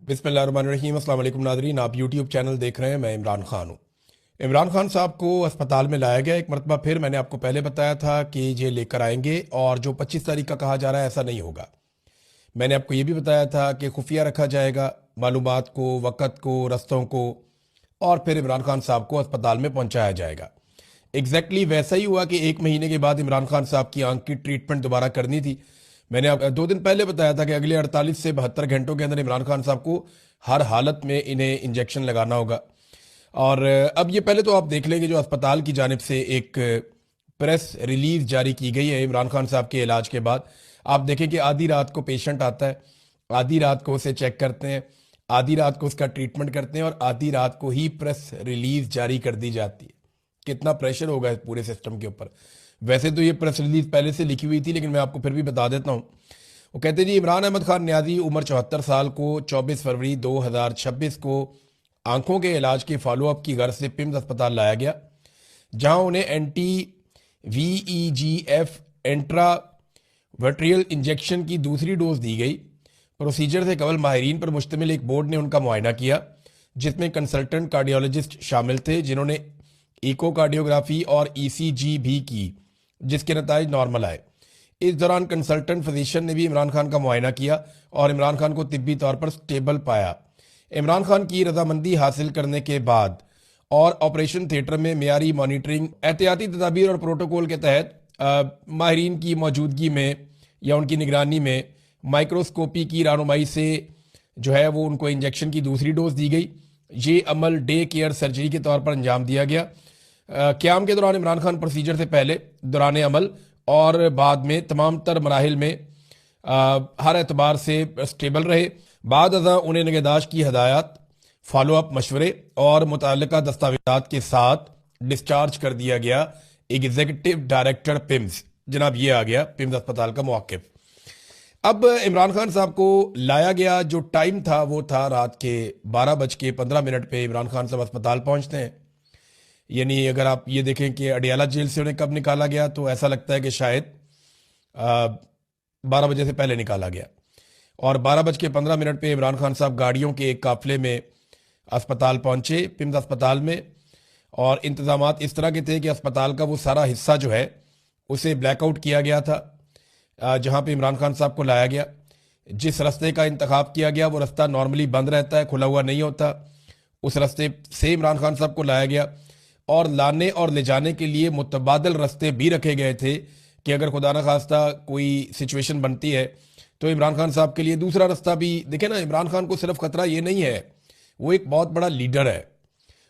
बिस्मिल्लाहिर्रहमानिर्रहीम। अस्सलाम वालेकुम नाज़रीन, आप यूट्यूब चैनल देख रहे हैं। मैं इमरान खान हूँ। इमरान खान साहब को अस्पताल में लाया गया। एक मरतबा फिर मैंने आपको पहले बताया था कि ये लेकर आएंगे और जो 25 तारीख का कहा जा रहा है ऐसा नहीं होगा। मैंने आपको ये भी बताया था कि खुफिया रखा जाएगा मालूमात को, वक़्त को, रस्तों को, और फिर इमरान खान साहब को अस्पताल में पहुंचाया जाएगा। एग्जैक्टली वैसा ही हुआ कि 1 महीने के बाद इमरान खान साहब की आंख की ट्रीटमेंट दोबारा करनी थी। मैंने आप 2 दिन पहले बताया था कि अगले 48 से 72 घंटों के अंदर इमरान खान साहब को हर हालत में इन्हें इंजेक्शन लगाना होगा। और अब ये पहले तो आप देख लेंगे जो अस्पताल की जानिब से एक प्रेस रिलीज जारी की गई है इमरान खान साहब के इलाज के बाद। आप देखें कि आधी रात को पेशेंट आता है, आधी रात को उसे चेक करते हैं, आधी रात को उसका ट्रीटमेंट करते हैं और आधी रात को ही प्रेस रिलीज जारी कर दी जाती है। कितना प्रेशर होगा इस पूरे सिस्टम के ऊपर। वैसे तो ये प्रेस रिलीज पहले से लिखी हुई थी, लेकिन मैं आपको फिर भी बता देता हूँ। वो कहते जी, इमरान अहमद खान न्याजी उम्र 74 साल को 24 फरवरी 2026 को आंखों के इलाज के फॉलोअप की गर्ज से पिम्स अस्पताल लाया गया, जहां उन्हें एंटी VEGF एंट्रा वर्ट्रियल इंजेक्शन की दूसरी डोज दी गई। प्रोसीजर से कबल माहिरीन पर मुश्तमिल एक बोर्ड ने उनका मुआयना किया, जिसमें कंसल्टेंट कार्डियोलॉजिस्ट शामिल थे, जिन्होंने इकोकार्डियोग्राफी और ECG भी की, जिसके नताइज नॉर्मल आए। इस दौरान कंसल्टेंट फिजिशियन ने भी इमरान खान का मुआयना किया और इमरान खान को तिब्बी तौर पर स्टेबल पाया। इमरान खान की रजामंदी हासिल करने के बाद और ऑपरेशन थिएटर में मियारी मॉनिटरिंग, एहतियाती तदाबीर और प्रोटोकॉल के तहत माहिरीन की मौजूदगी में या उनकी निगरानी में माइक्रोस्कोपी की रहनुमाई से जो है वो उनको इंजेक्शन की दूसरी डोज दी गई। ये अमल डे केयर सर्जरी के तौर पर अंजाम दिया गया। क़याम के दौरान इमरान खान प्रोसीजर से पहले, दौरान अमल और बाद में तमाम तर मराहिल में हर एतबार से स्टेबल रहे। बाद अज़ा उन्हें निगहदाश्त की हदायत, फॉलोअप मशवरे और मुतल्लिका दस्तावेजात के साथ डिस्चार्ज कर दिया गया। एग्जीक्यूटिव डायरेक्टर पिम्स, जनाब ये आ गया पिम्स अस्पताल का मुआकिब। अब इमरान खान साहब को लाया गया। जो टाइम था वो था रात के 12:15 पे इमरान खान साहब अस्पताल पहुंचते हैं। यानी अगर आप ये देखें कि अडियाला जेल से उन्हें कब निकाला गया, तो ऐसा लगता है कि शायद 12 बजे से पहले निकाला गया। और 12:15 पे इमरान खान साहब गाड़ियों के एक काफिले में अस्पताल पहुंचे, पिम्स अस्पताल में। और इंतजामात इस तरह के थे कि अस्पताल का वो सारा हिस्सा जो है उसे ब्लैकआउट किया गया था, जहां पे इमरान खान साहब को लाया गया। जिस रास्ते का इंतखाब किया गया वो रास्ता नॉर्मली बंद रहता है, खुला हुआ नहीं होता। उस रास्ते से इमरान खान साहब को लाया गया और लाने और ले जाने के लिए मुतबादल रास्ते भी रखे गए थे कि अगर खुदा न खास्ता कोई सिचुएशन बनती है तो इमरान खान साहब के लिए दूसरा रास्ता भी। देखें ना, इमरान खान को सिर्फ खतरा ये नहीं है, वो एक बहुत बड़ा लीडर है।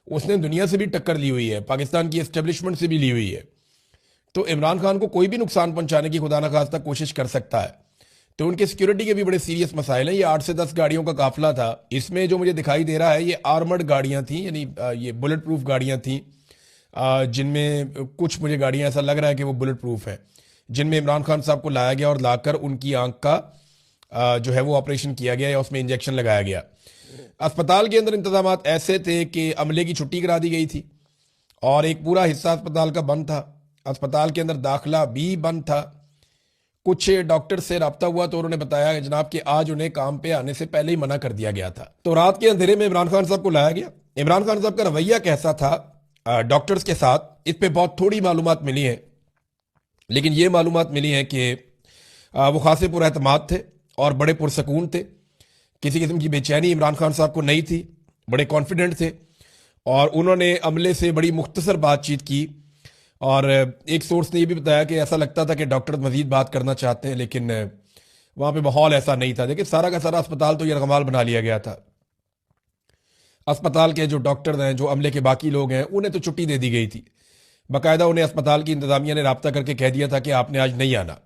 उसने दुनिया से भी टक्कर ली हुई है, पाकिस्तान की एस्टेब्लिशमेंट से भी ली हुई है। तो इमरान खान को कोई भी नुकसान पहुंचाने की खुदा न खास्ता कोशिश कर सकता है। तो उनके सिक्योरिटी के भी बड़े सीरियस मसाइल हैं। ये 8 से 10 गाड़ियों का काफिला था। इसमें जो मुझे दिखाई दे रहा है ये आर्मर्ड गाड़ियां थी, यानी ये बुलेट प्रूफ गाड़ियां थी, जिनमें कुछ मुझे गाड़ियां ऐसा लग रहा है कि वो बुलेट प्रूफ है, जिनमें इमरान खान साहब को लाया गया और लाकर उनकी आंख का जो है वो ऑपरेशन किया गया या उसमें इंजेक्शन लगाया गया। अस्पताल के अंदर इंतजामात ऐसे थे कि अमले की छुट्टी करा दी गई थी और एक पूरा हिस्सा अस्पताल का बंद था। अस्पताल के अंदर दाखिला भी बंद था। कुछ डॉक्टर से रब्ता हुआ तो उन्होंने बताया जनाब कि आज उन्हें काम पे आने से पहले ही मना कर दिया गया था। तो रात के अंधेरे में इमरान खान साहब को लाया गया। इमरान खान साहब का रवैया कैसा था डॉक्टर्स के साथ, इस पे बहुत थोड़ी मालूमात मिली है, लेकिन ये मालूमात मिली है कि वो खासे पुरएतमाद थे और बड़े पुरसकून थे। किसी किस्म की बेचैनी इमरान खान साहब को नहीं थी, बड़े कॉन्फिडेंट थे। और उन्होंने अमले से बड़ी मुख्तसर बातचीत की और एक सोर्स ने यह भी बताया कि ऐसा लगता था कि डॉक्टर मजीद बात करना चाहते हैं, लेकिन वहां पे माहौल ऐसा नहीं था। देखिए, सारा का सारा अस्पताल तो यरगमाल बना लिया गया था। अस्पताल के जो डॉक्टर हैं, जो अमले के बाकी लोग हैं, उन्हें तो छुट्टी दे दी गई थी। बाकायदा उन्हें अस्पताल की इंतजामिया ने रब्ता करके कह दिया था कि आपने आज नहीं आना।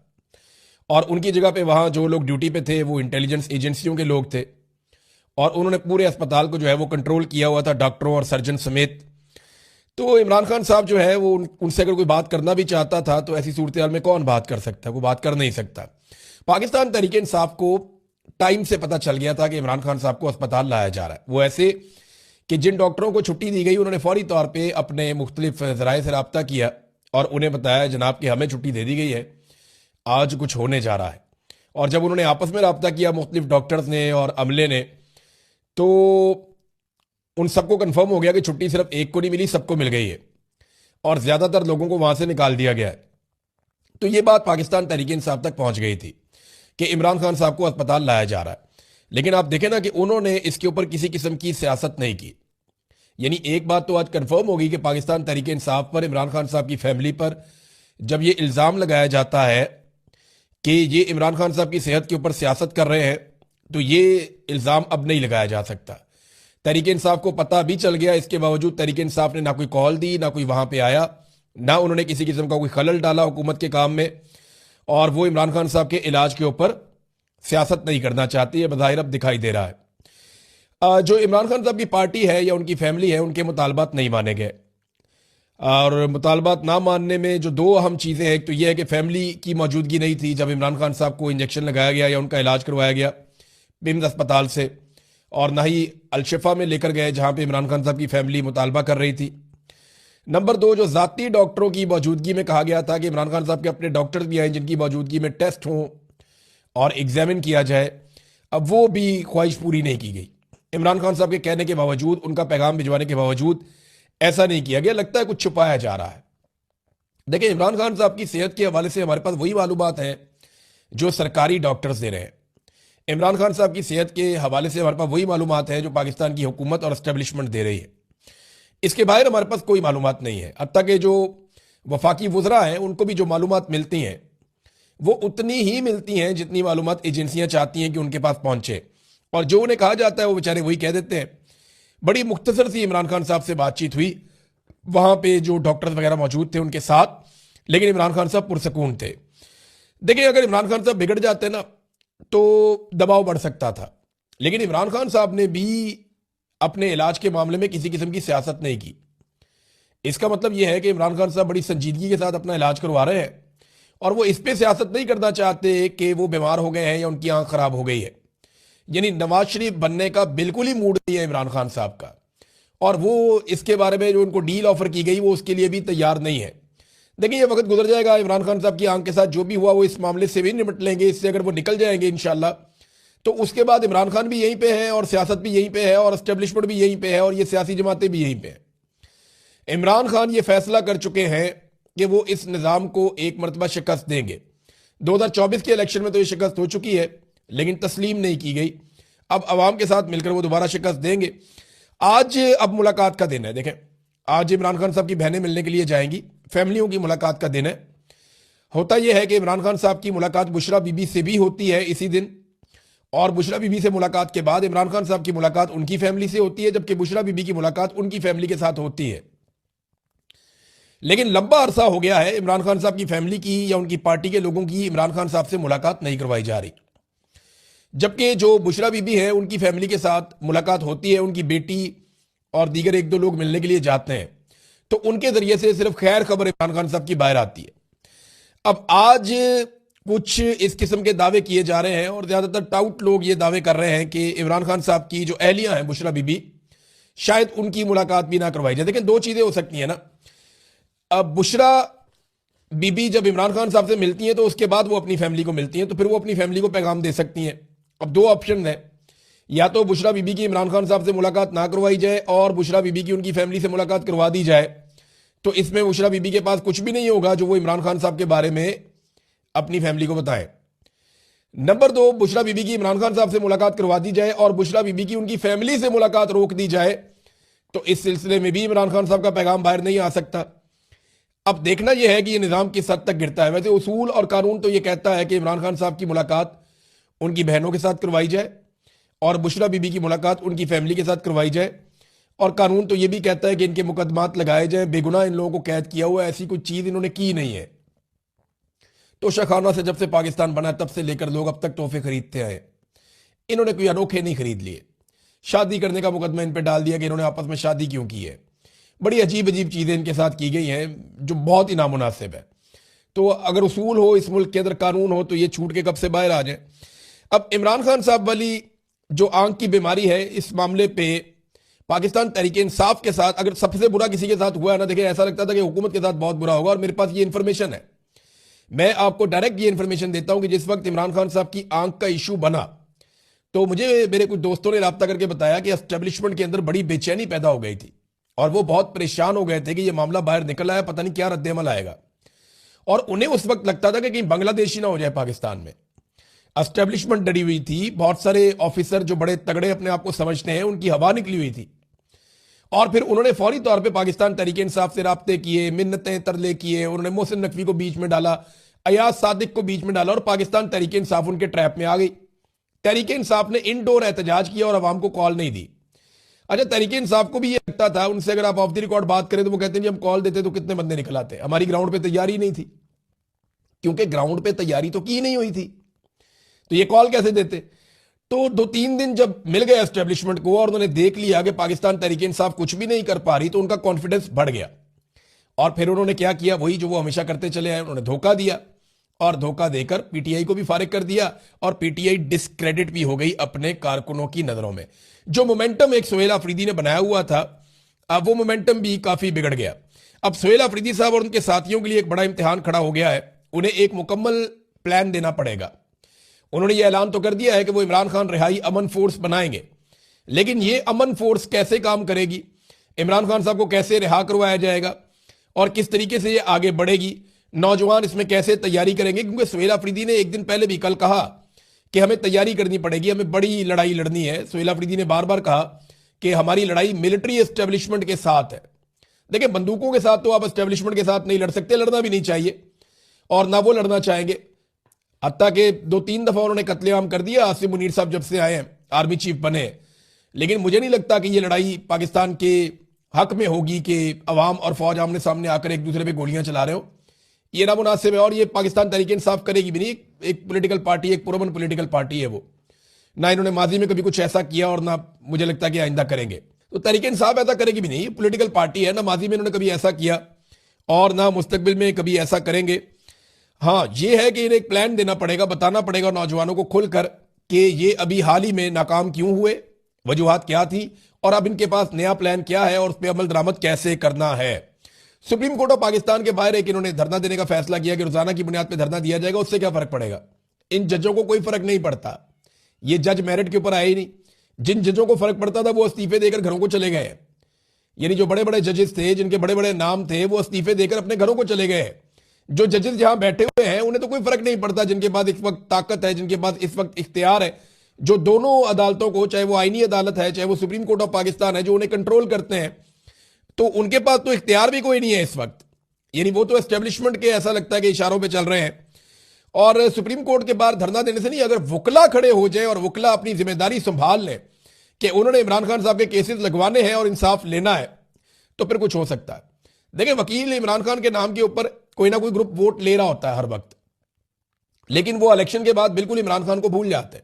और उनकी जगह पे वहां जो लोग ड्यूटी पे थे वो इंटेलिजेंस एजेंसियों के लोग थे और उन्होंने पूरे अस्पताल को जो है वो कंट्रोल किया हुआ था, डॉक्टरों और सर्जन समेत। तो इमरान खान साहब जो है वो उनसे अगर कोई बात करना भी चाहता था तो ऐसी सूरत हाल में कौन बात कर सकता है, वो बात कर नहीं सकता। पाकिस्तान तहरीक इंसाफ को टाइम से पता चल गया था कि इमरान खान साहब को अस्पताल लाया जा रहा है। वो ऐसे कि जिन डॉक्टरों को छुट्टी दी गई उन्होंने फौरी तौर पर अपने मुख्तलिफ जराए से रब्ता किया और उन्हें बताया जनाब कि हमें छुट्टी दे दी गई है, आज कुछ होने जा रहा है। और जब उन्होंने आपस में रब्ता किया मुख्तलिफ डॉक्टर्स ने और अमले ने, तो उन सबको कंफर्म हो गया कि छुट्टी सिर्फ एक को नहीं मिली, सबको मिल गई है और ज्यादातर लोगों को वहां से निकाल दिया गया है। तो ये बात पाकिस्तान तहरीक इंसाफ तक पहुंच गई थी कि इमरान खान साहब को अस्पताल लाया जा रहा है। लेकिन आप देखें ना कि उन्होंने इसके ऊपर किसी किस्म की सियासत नहीं की। यानी एक बात तो आज कंफर्म होगी कि पाकिस्तान तहरीक इंसाफ पर, इमरान खान साहब की फैमिली पर जब ये इल्ज़ाम लगाया जाता है कि ये इमरान खान साहब की सेहत के ऊपर सियासत कर रहे हैं, तो ये इल्ज़ाम अब नहीं लगाया जा सकता। तहरीक इंसाफ को पता भी चल गया, इसके बावजूद तहरीक इंसाफ ने ना कोई कॉल दी, ना कोई वहां पे आया, ना उन्होंने किसी किस्म का कोई खलल डाला हुकूमत के काम में, और वो इमरान खान साहब के इलाज के ऊपर सियासत नहीं करना चाहती है, बज़ाहिर अब दिखाई दे रहा है। जो इमरान खान साहब की पार्टी है या उनकी फैमिली है, उनके मुतालबात नहीं माने गए। और मुतालबात ना मानने में जो दो अहम चीज़ें हैं, एक तो यह है कि फैमिली की मौजूदगी नहीं थी जब इमरान खान साहब को इंजेक्शन लगाया गया या उनका इलाज करवाया गया पिम्स अस्पताल से, और ना ही अलशिफा में लेकर गए जहां पे इमरान खान साहब की फैमिली मुतालबा कर रही थी। नंबर दो, जो ज़ाती डॉक्टरों की मौजूदगी में कहा गया था कि इमरान खान साहब के अपने डॉक्टर्स भी आए जिनकी मौजूदगी में टेस्ट हों और एग्जामिन किया जाए, अब वो भी ख्वाहिश पूरी नहीं की गई। इमरान खान साहब के कहने के बावजूद, उनका पैगाम भिजवाने के बावजूद ऐसा नहीं किया गया। लगता है कुछ छुपाया जा रहा है। देखिए, इमरान खान साहब की सेहत के हवाले से हमारे पास वही मालूमात है जो सरकारी डॉक्टर्स दे रहे हैं। इमरान खान साहब की सेहत के हवाले से हमारे पास वही मालूमात है जो पाकिस्तान की हुकूमत और एस्टेब्लिशमेंट दे रही है। इसके बाहर हमारे पास कोई मालूमात नहीं है। अब तक जो वफाकी वज़रा हैं उनको भी जो मालूमात मिलती हैं वो उतनी ही मिलती हैं जितनी मालूमात एजेंसियां चाहती हैं कि उनके पास पहुंचे, और जो उन्हें कहा जाता है वो बेचारे वही कह देते हैं। बड़ी मुख्तसर सी इमरान खान साहब से बातचीत हुई, वहां पे जो डॉक्टर्स वगैरह मौजूद थे उनके साथ, लेकिन इमरान खान साहब पुरसकून थे। देखिए, अगर इमरान खान साहब बिगड़ जाते ना तो दबाव बढ़ सकता था, लेकिन इमरान खान साहब ने भी अपने इलाज के मामले में किसी किस्म की सियासत नहीं की। इसका मतलब यह है कि इमरान खान साहब बड़ी संजीदगी के साथ अपना इलाज करवा रहे हैं और वो इस पे सियासत नहीं करना चाहते कि वो बीमार हो गए हैं या उनकी आंख खराब हो गई है। यानी नवाज शरीफ बनने का बिल्कुल ही मूड नहीं है इमरान खान साहब का, और वो इसके बारे में जो उनको डील ऑफर की गई वो उसके लिए भी तैयार नहीं है। देखिए, ये वक्त गुजर जाएगा, इमरान खान साहब की आंख के साथ जो भी हुआ वो इस मामले से भी निपट लेंगे। इससे अगर वो निकल जाएंगे इंशाल्लाह, तो उसके बाद इमरान खान भी यहीं पे है और सियासत भी यहीं पे है और एस्टेब्लिशमेंट भी यहीं पे है और ये सियासी जमातें भी यहीं पे हैं। इमरान खान ये फैसला कर चुके हैं कि वो इस निज़ाम को एक मरतबा शिकस्त देंगे। 2024 के इलेक्शन में तो ये शिकस्त हो चुकी है, लेकिन तस्लीम नहीं की गई। अब अवाम के साथ मिलकर वो दोबारा शिकस्त देंगे। आज अब मुलाकात का दिन है। देखें, आज इमरान खान साहब की बहनें मिलने के लिए जाएंगी, फैमिलियों की मुलाकात का दिन है। होता यह है कि इमरान खान साहब की मुलाकात बुशरा बीबी से भी होती है इसी दिन, और बुशरा बीबी से मुलाकात के बाद इमरान खान साहब की मुलाकात उनकी फैमिली से होती है, जबकि बुशरा बीबी की मुलाकात उनकी फैमिली के साथ होती है। लेकिन लंबा अरसा हो गया है इमरान खान साहब की फैमिली की या उनकी पार्टी के लोगों की इमरान खान साहब से मुलाकात नहीं करवाई जा रही, जबकि जो बुशरा बीबी है उनकी फैमिली के साथ मुलाकात होती है। उनकी बेटी और दीगर एक दो लोग मिलने के लिए जाते हैं, तो उनके जरिए से सिर्फ खैर खबर इमरान खान साहब की बाहर आती है। अब आज कुछ इस किस्म के दावे किए जा रहे हैं और ज्यादातर टाउट लोग ये दावे कर रहे हैं कि इमरान खान साहब की जो अहलिया हैं बुशरा बीबी, शायद उनकी मुलाकात भी ना करवाई जाए। लेकिन दो चीजें हो सकती हैं ना। अब बुशरा बीबी जब इमरान खान साहब से मिलती हैं तो उसके बाद वो अपनी फैमिली को मिलती हैं, तो फिर वो अपनी फैमिली को पैगाम दे सकती हैं। अब दो ऑप्शन है, या तो बुशरा बीबी की इमरान खान साहब से मुलाकात ना करवाई जाए और बुशरा बीबी की उनकी फैमिली से मुलाकात करवा दी जाए, तो इसमें बुशरा बीबी के पास कुछ भी नहीं होगा जो वो इमरान खान साहब के बारे में अपनी फैमिली को बताएं। नंबर दो, बुशरा बीबी की इमरान खान साहब से मुलाकात करवा दी जाए और बुशरा बीबी की उनकी फैमिली से मुलाकात रोक दी जाए, तो इस सिलसिले में भी इमरान खान साहब का पैगाम बाहर नहीं आ सकता। अब देखना यह है कि यह निज़ाम किस हद तक गिरता है। वैसे उसूल और कानून तो यह कहता है कि इमरान खान साहब की मुलाकात उनकी बहनों के साथ करवाई जाए और बुशरा बीबी की मुलाकात उनकी फैमिली के साथ करवाई जाए, और कानून तो यह भी कहता है कि इनके मुकदमात लगाए जाए। बेगुनाह इन लोगों को कैद किया हुआ है, ऐसी कोई चीज़ इन्होंने की नहीं है। तो शखाना से जब से पाकिस्तान बना तब से लेकर लोग अब तक तोहफे खरीदते आए, इन्होंने कोई अनोखे नहीं खरीद लिए। शादी करने का मुकदमा इन पर डाल दिया कि इन्होंने आपस में शादी क्यों की है। बड़ी अजीब अजीब चीज़ें इनके साथ की गई हैं जो बहुत ही नामुनासिब है। तो अगर उसूल हो इस मुल्क के अंदर, कानून हो, तो ये छूट के कब से बाहर आ जाए। अब इमरान खान साहब वाली जो आंख की बीमारी है, इस मामले पे पाकिस्तान तहरीक इंसाफ के साथ अगर सबसे बुरा किसी के साथ हुआ है ना, देखिए ऐसा लगता था कि हुकूमत के साथ बहुत बुरा होगा, और मेरे पास ये इन्फॉर्मेशन है। मैं आपको डायरेक्ट ये इन्फॉर्मेशन देता हूं कि जिस वक्त इमरान खान साहब की आंख का इशू बना तो मुझे मेरे कुछ दोस्तों ने राब्ता करके बताया कि एस्टेब्लिशमेंट के अंदर बड़ी बेचैनी पैदा हो गई थी और वो बहुत परेशान हो गए थे कि ये मामला बाहर निकल आया, पता नहीं क्या रद्देमल आएगा। और उन्हें उस वक्त लगता था कि कहीं बांग्लादेश ही ना हो जाए पाकिस्तान में। एस्टेब्लिशमेंट डरी हुई थी, बहुत सारे ऑफिसर जो बड़े तगड़े अपने आप को समझते हैं उनकी हवा निकली हुई थी। और फिर उन्होंने फौरी तौर पे पाकिस्तान तहरीक इंसाफ से राब्ते किए, मिन्नतें तरले किए, उन्होंने मोहसिन नकवी को बीच में डाला, अयाज सादिक को बीच में डाला और पाकिस्तान तहरीक इंसाफ उनके ट्रैप में आ गई। तहरीक इंसाफ ने इनडोर एहतजाज किया और अवाम को कॉल नहीं दी। अच्छा, तहरीक इंसाफ को भी ये लगता था, उनसे अगर आप ऑफ द रिकॉर्ड बात करें तो वो कहते हैं हम कॉल देते तो कितने बंदे निकल आते, हमारी ग्राउंड पे तैयारी नहीं थी, क्योंकि ग्राउंड पे तैयारी तो की नहीं हुई थी, तो ये कॉल कैसे देते। तो 2-3 दिन जब मिल गए एस्टेब्लिशमेंट को और उन्होंने देख लिया कि पाकिस्तान तहरीक इंसाफ कुछ भी नहीं कर पा रही, तो उनका कॉन्फिडेंस बढ़ गया। और फिर उन्होंने क्या किया, वही जो वो हमेशा करते चले आए, उन्होंने धोखा दिया और धोखा देकर पीटीआई को भी फारिग कर दिया और पीटीआई डिस्क्रेडिट भी हो गई अपने कारकुनों की नजरों में। जो मोमेंटम एक सुहेल अफरीदी ने बनाया हुआ था, अब वो मोमेंटम भी काफी बिगड़ गया। अब सुहेल अफरीदी साहब और उनके साथियों के लिए एक बड़ा इम्तिहान खड़ा हो गया है, उन्हें एक मुकम्मल प्लान देना पड़ेगा। उन्होंने ये ऐलान तो कर दिया है कि वो इमरान खान रिहाई अमन फोर्स बनाएंगे, लेकिन ये अमन फोर्स कैसे काम करेगी, इमरान खान साहब को कैसे रिहा करवाया जाएगा और किस तरीके से ये आगे बढ़ेगी, नौजवान इसमें कैसे तैयारी करेंगे। क्योंकि सुहेल अफरीदी ने एक दिन पहले भी कल कहा कि हमें तैयारी करनी पड़ेगी, हमें बड़ी लड़ाई लड़नी है। सुहेल अफरीदी ने बार बार कहा कि हमारी लड़ाई मिलिट्री एस्टेब्लिशमेंट के साथ है। देखिए, बंदूकों के साथ तो आप एस्टेब्लिशमेंट के साथ नहीं लड़ सकते, लड़ना भी नहीं चाहिए और ना वो लड़ना चाहेंगे। हत्ता के 2-3 दफा उन्होंने कत्लेआम कर दिया आसिम मुनीर साहब जब से आए हैं, आर्मी चीफ बने। लेकिन मुझे नहीं लगता कि ये लड़ाई पाकिस्तान के हक में होगी कि अवाम और फौज आमने सामने आकर एक दूसरे पे गोलियां चला रहे हो, ये नामुनासिब है। और ये पाकिस्तान तहरीक इंसाफ करेगी भी नहीं, एक पॉलिटिकल पार्टी, एक पुरअमन पॉलिटिकल पार्टी है वो, ना इन्होंने माजी में कभी कुछ ऐसा किया और ना मुझे लगता कि आइंदा करेंगे। तो तहरीक इंसाफ ऐसा करेगी भी नहीं, पॉलिटिकल पार्टी है, ना माजी में इन्होंने कभी ऐसा किया और ना मुस्तकबिल में कभी ऐसा करेंगे। हाँ, ये है कि इन्हें एक प्लान देना पड़ेगा, बताना पड़ेगा नौजवानों को खुलकर कि ये अभी हाल ही में नाकाम क्यों हुए, वजूहात क्या थी और अब इनके पास नया प्लान क्या है और उस पर अमल दरामद कैसे करना है। सुप्रीम कोर्ट ऑफ पाकिस्तान के बाहर एक इन्होंने धरना देने का फैसला किया कि रोजाना की बुनियाद पर धरना दिया जाएगा, उससे क्या फर्क पड़ेगा। इन जजों को कोई फर्क नहीं पड़ता, ये जज मेरिट के ऊपर आए ही नहीं। जिन जजों को फर्क पड़ता था वो इस्तीफे देकर घरों को चले गए, यानी जो बड़े बड़े जजेस थे जिनके बड़े बड़े नाम थे वो इस्तीफे देकर अपने घरों को चले गए। जो जजेस जहां बैठे हुए हैं उन्हें तो कोई फर्क नहीं पड़ता, जिनके पास इस वक्त ताकत है, जिनके पास इस वक्त इख्तियार है, जो दोनों अदालतों को, चाहे वो आईनी अदालत है चाहे वो सुप्रीम कोर्ट ऑफ पाकिस्तान है, जो उन्हें कंट्रोल करते हैं, तो उनके पास तो इख्तियार भी कोई नहीं है इस वक्त। यानी वो तो एस्टेब्लिशमेंट के ऐसा लगता है कि इशारों पे चल रहे हैं। और सुप्रीम कोर्ट के बाहर धरना देने से नहीं, अगर वकला खड़े हो जाए और वकला अपनी जिम्मेदारी संभाल लें कि उन्होंने इमरान खान साहब के केसेस लगवाने हैं और इंसाफ लेना है, तो फिर कुछ हो सकता है। देखिए, वकील इमरान खान के नाम के ऊपर कोई ना कोई ग्रुप वोट ले रहा होता है हर वक्त, लेकिन वो इलेक्शन के बाद बिल्कुल इमरान खान को भूल जाते हैं।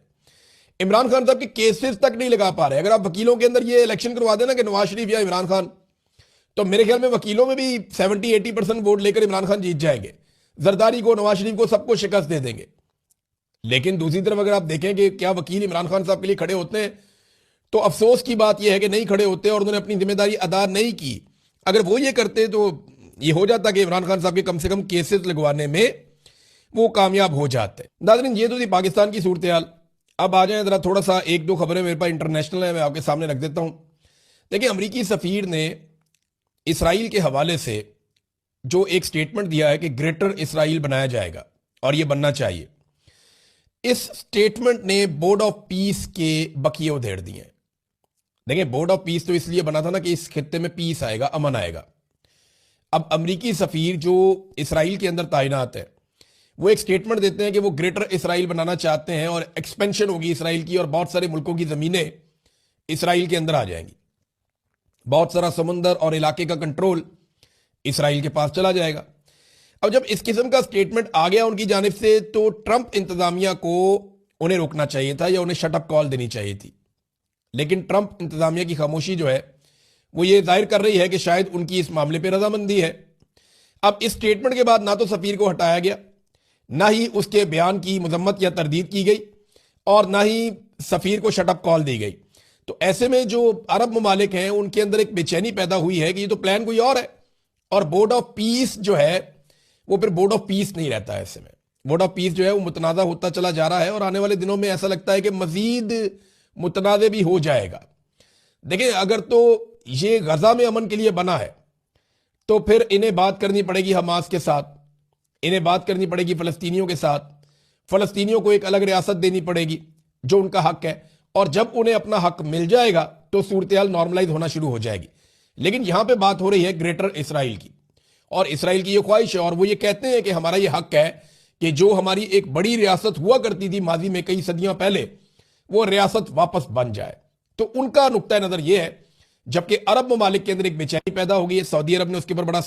इमरान खान साहब के केसेस तक नहीं लगा पा रहे। अगर आप वकीलों के अंदर ये इलेक्शन करवा देना कि नवाज शरीफ या इमरान खान, तो मेरे ख्याल में वकीलों में भी 70-80% वोट लेकर इमरान खान जीत जाएंगे, जरदारी को, नवाज शरीफ को, सबको शिकस्त दे देंगे। लेकिन दूसरी तरफ अगर आप देखें कि क्या वकील इमरान खान साहब के लिए खड़े होते हैं, तो अफसोस की बात यह है कि नहीं खड़े होते और उन्होंने अपनी जिम्मेदारी अदा नहीं की। अगर वो ये करते तो ये हो जाता कि इमरान खान साहब के कम से कम केसेस लगवाने में वो कामयाब हो जाते। नाज़रीन, ये तो थी पाकिस्तान की सूरत हाल। अब आ जाए जरा थोड़ा सा, 1-2 खबरें मेरे पास इंटरनेशनल है, मैं आपके सामने रख देता हूं। देखिए, अमरीकी सफीर ने इसराइल के हवाले से जो एक स्टेटमेंट दिया है कि ग्रेटर इसराइल बनाया जाएगा और ये बनना चाहिए, इस स्टेटमेंट ने बोर्ड ऑफ पीस के बकिए उधेड़ दिए हैं। देखिए, बोर्ड ऑफ पीस तो इसलिए बना था ना कि इस खित्ते में पीस आएगा, अमन आएगा। अब अमरीकी सफीर जो इसराइल के अंदर तैनात है वो एक स्टेटमेंट देते हैं कि वो ग्रेटर इसराइल बनाना चाहते हैं और एक्सपेंशन होगी इसराइल की और बहुत सारे मुल्कों की जमीनें इसराइल के अंदर आ जाएंगी, बहुत सारा समुंदर और इलाके का कंट्रोल इसराइल के पास चला जाएगा। अब जब इस किस्म का स्टेटमेंट आ गया उनकी जानिब से, तो ट्रंप इंतजामिया को उन्हें रोकना चाहिए था या उन्हें शटअप कॉल देनी चाहिए थी। लेकिन ट्रंप इंतजामिया की खामोशी जो है वो ये जाहिर कर रही है कि शायद उनकी इस मामले पर रजामंदी है। अब इस स्टेटमेंट के बाद ना तो सफीर को हटाया गया, ना ही उसके बयान की मजम्मत या तरदीद की गई और ना ही सफीर को शटअप कॉल दी गई। तो ऐसे में जो अरब ममालिक हैं उनके अंदर एक बेचैनी पैदा हुई है कि ये तो प्लान कोई और है और बोर्ड ऑफ पीस जो है वो फिर बोर्ड ऑफ पीस नहीं रहता है ऐसे में। वोट ऑफ पीस जो है वो मुतनाज़ा होता चला जा रहा है और आने वाले दिनों में ऐसा लगता है कि मजीद मुतनाज़े भी हो जाएगा। देखिए, अगर तो ये गजा में अमन के लिए बना है तो फिर इन्हें बात करनी पड़ेगी हमास के साथ, इन्हें बात करनी पड़ेगी फ़लस्तीनियों के साथ, फ़लस्तीनियों को एक अलग रियासत देनी पड़ेगी जो उनका हक है, और जब उन्हें अपना हक मिल जाएगा तो सूरत हाल नॉर्मलाइज होना शुरू हो जाएगी। लेकिन यहां पे बात हो रही है ग्रेटर इसराइल की, और इसराइल की ये ख्वाहिश है और वो ये कहते हैं कि हमारा ये हक है कि जो हमारी एक बड़ी रियासत हुआ करती थी माजी में कई सदियों पहले, वो रियासत वापस बन जाए। तो उनका नुक्ता नजर यह है, जबकि अरब ममालिक के अंदर एक बेचैनी पैदा हो गई है। सऊदी अरब ने उसके ऊपर बड़ा